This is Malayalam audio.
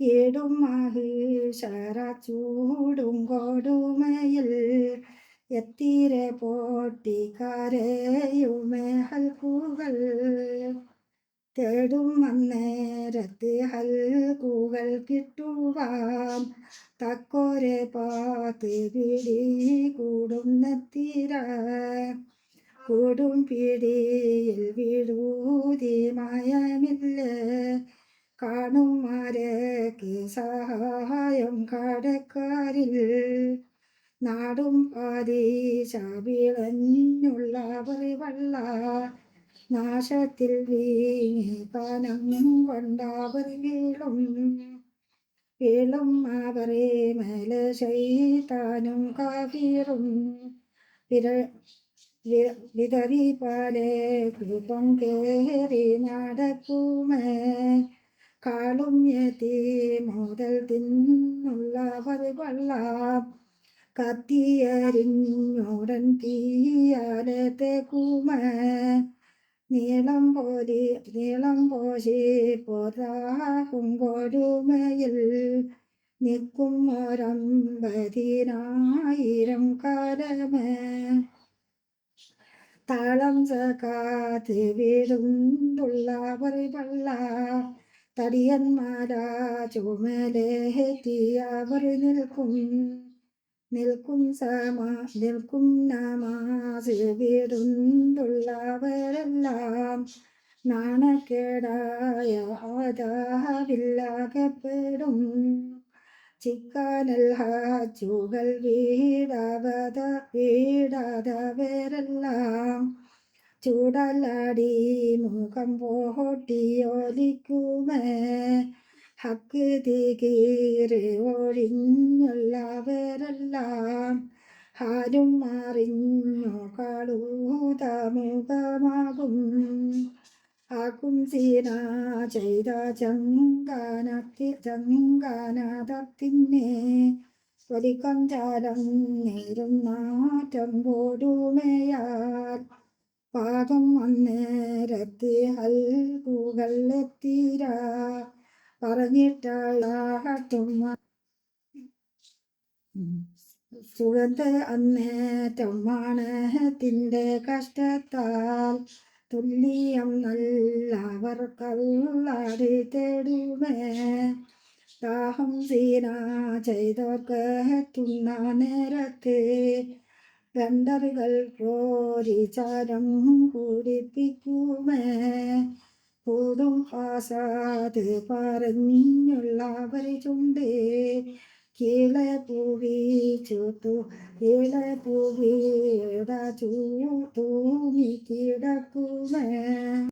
ഏടും മഹിഷറ ചൂടും കൊടുമയിൽ എത്തിരെ പോട്ടി കരയുമേ ഹൽക്കുകൾ തേടും അന്നേരത്ത് ഹൽക്കുകൾ കിട്ടുവാൻ തക്കോരെ പാത്ത് പിടി കൂടും നെത്തിര കൂടും പിടിയിൽ വിടൂതി മയമില്ലേ കാണും ആരേക്ക് സഹായം കടക്കാരിൽ നാടും പാരീശ വിളഞ്ഞുള്ളവർ വള്ള നാശത്തിൽ വീങ്ങി കനം കൊണ്ടവർ വീളും അവരെ മേലെ ശൈത്താനും കാഫിറും വിതറി പാലെ കൃപം കേറി നടക്കുമേ കാളും എത്തി മുതൽ തിന്നുള്ളവർ കൊള്ളാം കത്തിയരിഞ്ഞുടൻ തീയാലെ തേക്കുമേ നീളം പോശി പോതാകും കൊടുമയിൽ നിൽക്കും 150,000 കാലമേ താളം കാത്ത് വീടുണ്ടുള്ളവർ വള്ള തടിയന്മാരാ ചുമലേറ്റിയവർ നിൽക്കും നമാസ് വീടുണ്ടുള്ളവരെല്ലാം നാണക്കേടായ ആദാവില്ലകപ്പെടും ചിക്കാനൽ ഹാജുകൾ വീടാതവരെല്ലാം ചൂടലാടി മുഖം പോട്ടിയൊലിക്കുമേ ഹക്ക് തീകീറ് ഒഴിഞ്ഞുള്ളവരെല്ലാം ഹാരും അറിഞ്ഞു കളൂത മുഖമാകും ആക്കും സീന ചെയ്ത ചങ്കാനതത്തിനെ വലിക്കം ചാലം നേരും നാറ്റം പോടുമയാൽ പാകം അന്നേരത്ത് ഹൽക്കുകൾ എത്തിര പറഞ്ഞിട്ടും സുഗന്ധ അന്നേറ്റം മാണത്തിൻ്റെ കഷ്ടത്താൽ തുല്യം നല്ലവർ കല്ലാടി തേടുമേ ദാഹം സീന ചെയ്തോർക്കെത്തുന്ന നേരത്തെ ഗന്ധർകൾ പോരിചാരം കുടിപ്പിക്കുമേ കൂടും ആസാദ് പറഞ്ഞുള്ളവർ ചുണ്ട് കീളെ പൂവി തൂങ്ങി കിടക്കുമേ